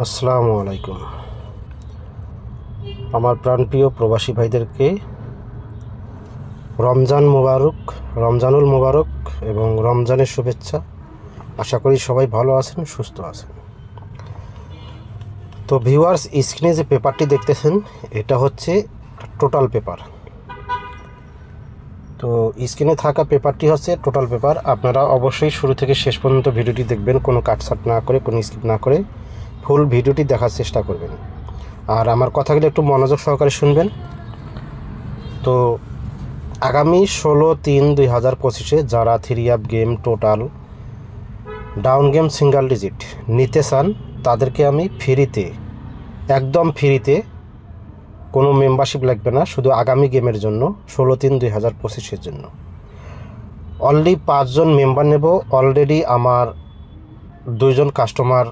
আসসালামু আলাইকুম। আমার প্রাণপ্রিয় প্রবাসী ভাইদেরকে রমজানুল মোবারক এবং রমজানের শুভেচ্ছা। আশা করি সবাই ভালো আছেন, সুস্থ আছেন। তো ভিউয়ার্স, স্ক্রিনে যে পেপারটি দেখতেছেন এটা হচ্ছে টোটাল পেপার। তো স্ক্রিনে থাকা পেপারটি হচ্ছে টোটাল পেপার। আপনারা অবশ্যই শুরু থেকে শেষ পর্যন্ত ভিডিওটি দেখবেন, কোনো কাটছাট না করে, কোনো স্কিপ না করে ফুল ভিডিওটি দেখার চেষ্টা করবেন। আর আমার কথাগুলো একটু মনোযোগ সহকারে শুনবেন। তো আগামী 16/3/2025 যারা 3 game total down game single digit নিতে চান তাদেরকে আমি ফ্রিতে, একদম ফ্রিতে, কোনো মেম্বারশিপ লাগবে না, শুধু আগামী গেমের জন্য 16/3/2025 জন্য অনলি 5 জন মেম্বার নেব। অলরেডি আমার 2 জন কাস্টমার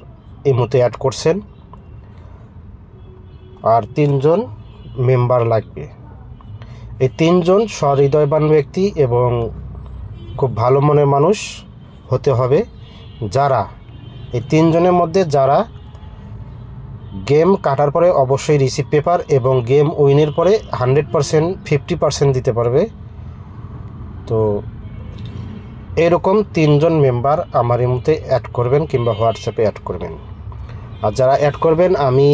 এই মুহূর্তে অ্যাড করছেন, আর 3 জন মেম্বার লাগবে। এই 3 জন সহৃদয়বান ব্যক্তি এবং খুব ভালো মনের মানুষ হতে হবে, যারা এই 3 জনের মধ্যে যারা গেম কাটার পরে অবশ্যই রিসিভ পেপার এবং গেম উইনের পরে 100% 50% দিতে পারবে। তো এরকম 3 জন মেম্বার আমার এই মুহূর্তে অ্যাড করবেন কিংবা হোয়াটসঅ্যাপে অ্যাড করবেন। আর যারা অ্যাড করবেন, আমি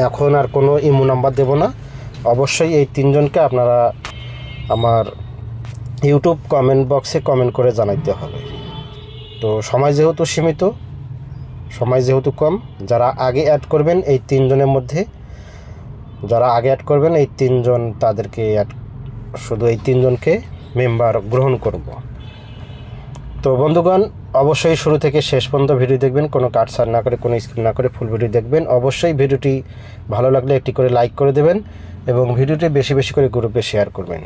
এখন আর কোনো ইমো নাম্বার দেব না। অবশ্যই এই 3 জনকে আপনারা আমার ইউটিউব কমেন্ট বক্সে কমেন্ট করে জানাইতে হবে। তো সময় যেহেতু সীমিত, সময় যেহেতু কম, যারা আগে অ্যাড করবেন এই 3 জনের মধ্যে যারা আগে অ্যাড করবেন এই 3 জন, তাদেরকে শুধু এই 3 জনকে মেম্বার গ্রহণ করব। তো বন্ধুগণ, অবশ্যই শুরু থেকে শেষ পর্যন্ত ভিডিও দেখবেন, কোনো কাটছাট না করে, কোনো স্কিপ না করে ফুল ভিডিও দেখবেন। অবশ্যই ভিডিওটি ভালো লাগলে একটি করে লাইক করে দেবেন এবং ভিডিওটি বেশি বেশি করে গ্রুপে শেয়ার করবেন।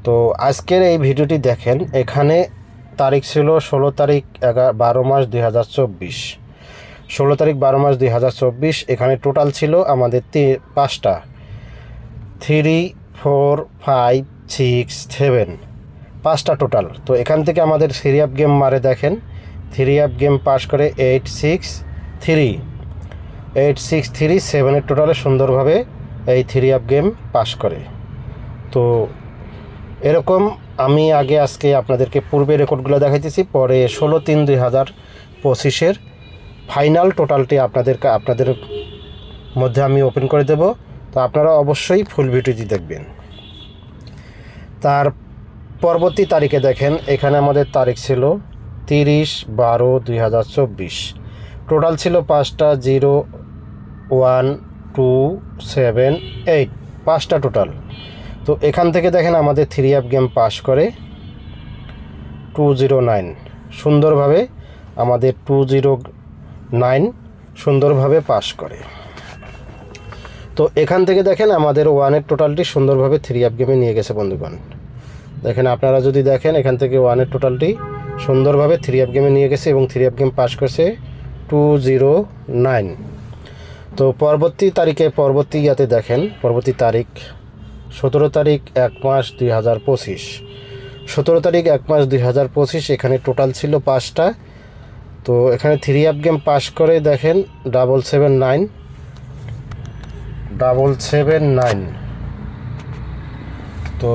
তো আজকের এই ভিডিওটি দেখেন, এখানে তারিখ ছিল 16/12/2024, 16/12/2024। এখানে টোটাল ছিল আমাদের 5টা, 3, 4, 5, 6, 7, 5টা টোটাল। তো এখান থেকে আমাদের 3 গেম মারে দেখেন, 3 গেম পাস করে 8, 6, 3, 8, 6, 3, 7-এর টোটালে সুন্দরভাবে এই 3 গেম পাস করে। তো এরকম আমি আজকে আপনাদেরকে পূর্বে রেকর্ডগুলো দেখাইতেছি, পরে 16/3/2025 ফাইনাল টোটালটি আপনাদের মধ্যে আমি ওপেন করে দেব। তো আপনারা অবশ্যই ফুল ভিডিওটি দেখবেন। তার পরবর্তী তারিখে দেখেন, এখানে আমাদের তারিখ ছিল 30/12/2024, টোটাল ছিল 5টা, 0, 1, 2, 7, 8, 5টা টোটাল। তো এখান থেকে দেখেন আমাদের 3 গেম পাস করে 209 সুন্দরভাবে, আমাদের 209 সুন্দরভাবে পাস করে। তো এখান থেকে দেখেন আমাদের 1-এর টোটালটি সুন্দরভাবে 3 গেমে নিয়ে গেছে বন্ধুগণ। দেখেন, আপনারা যদি দেখেন, এখান থেকে 1-এর টোটালটি সুন্দরভাবে 3 গেমে নিয়ে গেছে এবং 3 গেম পাস করেছে 209। তো পরবর্তী দেখেন, পরবর্তী তারিখ 17/1/2025, 17/1/2025। এখানে টোটাল ছিল 5টা। তো এখানে 3 গেম পাস করে দেখেন 779। তো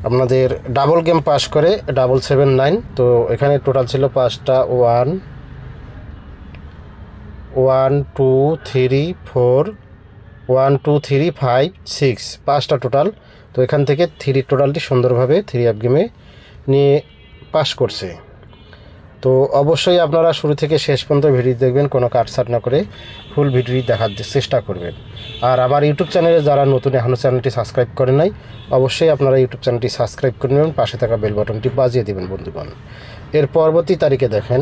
আপনাদের ডাবল গেম পাস করে 779। তো এখানে টোটাল ছিল 5টা, 1, 2, 3, 4, 1, 2, 3, 5, 6, 5টা টোটাল। তো এখান থেকে 3 টোটালটি সুন্দরভাবে 3 গেমে নিয়ে পাস করছে। তো অবশ্যই আপনারা শুরু থেকে শেষ পর্যন্ত ভিডিও দেখবেন, কোনো কাটছাট না করে ফুল ভিডিও দেখার চেষ্টা করবেন। আর আমার ইউটিউব চ্যানেলে যারা নতুন, এখনও চ্যানেলটি সাবস্ক্রাইব করে নাই, অবশ্যই আপনারা ইউটিউব চ্যানেলটি সাবস্ক্রাইব করে নেবেন, পাশে থাকা বেল বাটনটি বাজিয়ে দেবেন বন্ধুগণ। এর পরবর্তী তারিখে দেখেন,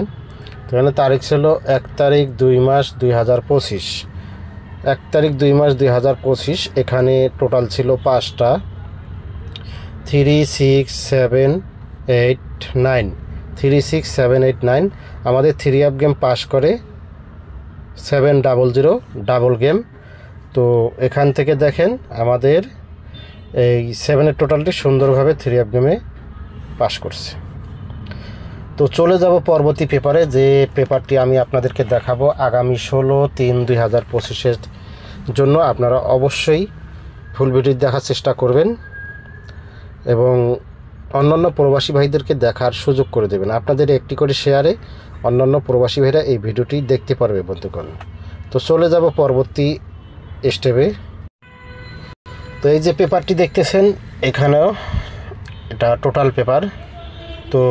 এখানে তারিখ ছিল 1/2/2025, 1/2/2025। এখানে টোটাল ছিল 5টা, 3, 6, 7, 8, 9, 3, 6, 7, 8, 9। আমাদের 3 গেম পাস করে 700 ডাবল গেম। তো এখান থেকে দেখেন আমাদের এই 7-এর টোটালটি সুন্দরভাবে 3 গেমে পাস করছে। তো চলে যাব পরবর্তী পেপারে, যে পেপারটি আমি আপনাদেরকে দেখাবো আগামী 16/3/2025-এর জন্য। আপনারা অবশ্যই ফুল ভিডিও দেখার চেষ্টা করবেন এবং অন্যান্য প্রবাসী ভাইদেরকে দেখার সুযোগ করে দেবেন। আপনাদের একটি করে শেয়ারে অন্যান্য প্রবাসী ভাইরা এই ভিডিওটি দেখতে পারবে বন্ধুগণ। তো চলে যাব পরবর্তী স্টেপে। তো এই যে পেপারটি দেখতেছেন, এখানেও এটা টোটাল পেপার। তো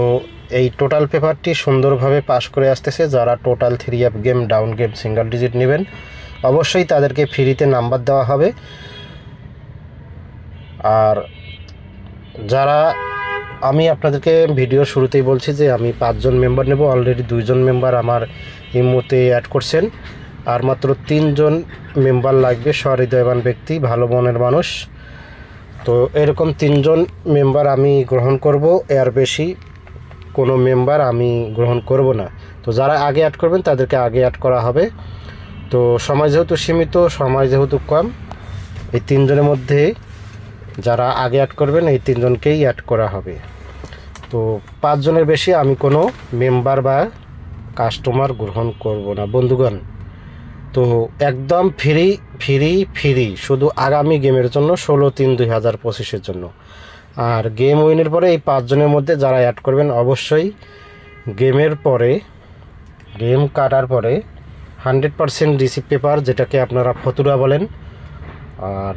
এই টোটাল পেপারটি সুন্দরভাবে পাস করে আসতেছে। যারা total 3 game, down game, single digit নেবেন অবশ্যই তাদেরকে ফ্রিতে নাম্বার দেওয়া হবে। আর যারা, আমি আপনাদেরকে ভিডিও শুরুতেই বলছি যে আমি 5 জন মেম্বার নেব। অলরেডি 2 জন মেম্বার আমার এই মুহূর্তে অ্যাড করছেন, আর মাত্র 3 জন মেম্বার লাগবে, সহৃদয়বান ব্যক্তি, ভালো মনের মানুষ। তো এরকম 3 জন মেম্বার আমি গ্রহণ করব, এর বেশি কোনো মেম্বার আমি গ্রহণ করব না। তো যারা আগে অ্যাড করবেন তাদেরকে আগে অ্যাড করা হবে। তো সময় যেহেতু সীমিত, সময় যেহেতু কম, এই 3 জনের মধ্যে যারা আগে অ্যাড করবেন এই 3 জনকেই অ্যাড করা হবে। তো 5 জনের বেশি আমি কোনো মেম্বার বা কাস্টমার গ্রহণ করব না বন্ধুগণ। তো একদম ফ্রি ফ্রি ফ্রি, শুধু আগামী গেমের জন্য, 16/3/2025-এর জন্য। আর গেম উইনের পরে এই 5 জনের মধ্যে যারা অ্যাড করবেন অবশ্যই গেমের পরে, গেম কাটার পরে 100% রিসিভ পেপার, যেটাকে আপনারা ফতুরা বলেন, আর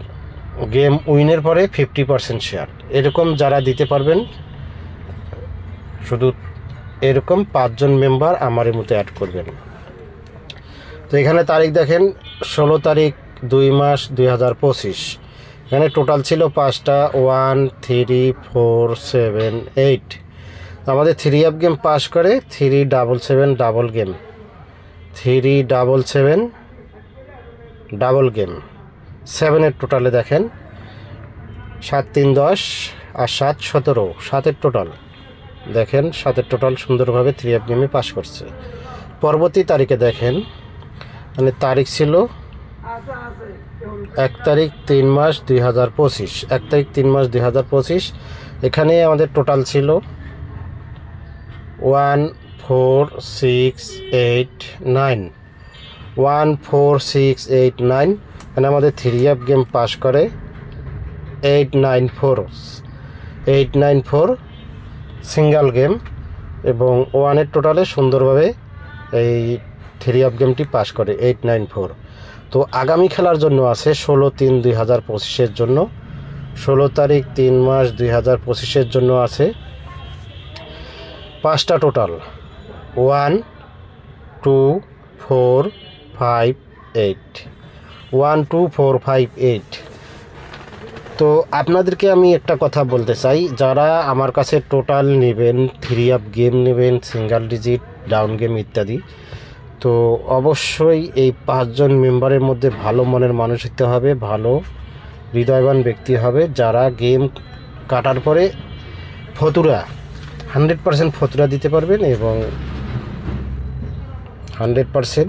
গেম উইনের পরে 50% শেয়ার, এরকম যারা দিতে পারবেন, শুধু এরকম 5 জন মেম্বার আমার এই মতো অ্যাড করবেন। তো এখানে তারিখ দেখেন, 16/2/2025। এখানে টোটাল ছিল 5টা, 1 3 4 7 8। আমাদের 3 গেম পাস করে 377 ডাবল গেম, 377 ডাবল গেম, 7-এর টোটালে দেখেন 7 3 10 আর 7 17, 7-এর টোটাল দেখেন, 7-এর টোটাল সুন্দরভাবে 3 গেমে পাস করছে। পরবর্তী তারিখে দেখেন, মানে তারিখ ছিল 1/3/2025, 1/3/2025। এখানে আমাদের টোটাল ছিল 1 4 6 8 9, 1 4 6 8 9। এখানে আমাদের 3 গেম পাস করে 894 সিঙ্গেল গেম, এবং 1-এর টোটালে সুন্দরভাবে এই 3 গেমটি পাস করে 894। তো আগামী খেলার জন্য আছে 16/3/2025-এর জন্য, 16/3/2025-এর জন্য আছে 5টা টোটাল, 1 2 4 5 8, 1 2 4 5 8। তো আপনাদেরকে আমি একটা কথা বলতে চাই, যারা আমার কাছে টোটাল নেবেন, 3 গেম নেবেন, সিঙ্গেল ডিজিট, ডাউন গেম ইত্যাদি, তো অবশ্যই এই 5 জন মেম্বারের মধ্যে ভালো মনের মানুষ হতে হবে, ভালো হৃদয়বান ব্যক্তি হবে, যারা গেম কাটার পরে ফতুরা 100% ফতুরা দিতে পারবেন এবং 100%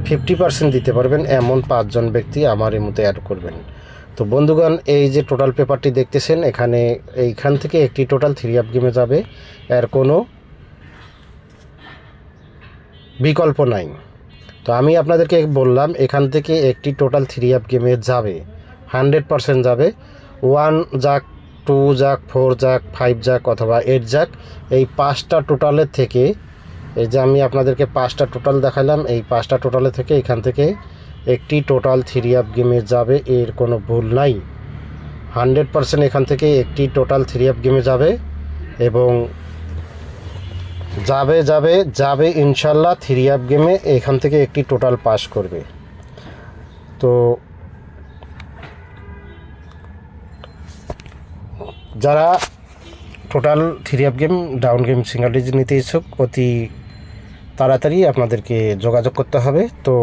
50% দিতে পারবেন, এমন 5 জন ব্যক্তি আমার এই মতো অ্যাড করবেন। তো বন্ধুগণ, এই যে টোটাল পেপারটি দেখতেছেন, এইখান থেকে একটি টোটাল 3 গেমে যাবে, এর কোনো বিকল্প নাই। তো আমি আপনাদেরকে বললাম, এখান থেকে একটি টোটাল 3 গেমে যাবে, 100% যাবে। 1 যাক, 2 যাক, 4 যাক, 5 যাক অথবা 8 যাক, এই 5টা টোটালের থেকে, এই যে আমি আপনাদেরকে 5টা টোটাল দেখালাম, এই 5টা টোটালের থেকে এখান থেকে একটি টোটাল 3 গেমে যাবে, এর কোনো ভুল নাই। 100% এখান থেকে একটি টোটাল 3 গেমে যাবে এবং যাবে যাবে যাবে ইনশাল্লাহ 3 গেমে এখান থেকে একটি টোটাল পাস করবে। তো যারা total 3 game, down game, single digit নিতে ইচ্ছুক, অতি তাড়াতাড়ি আপনাদেরকে যোগাযোগ করতে হবে। তো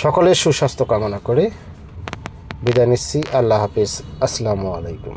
সকলের সুস্বাস্থ্য কামনা করে বিদায় নিচ্ছি। আল্লাহ হাফেজ, আসসালামু আলাইকুম।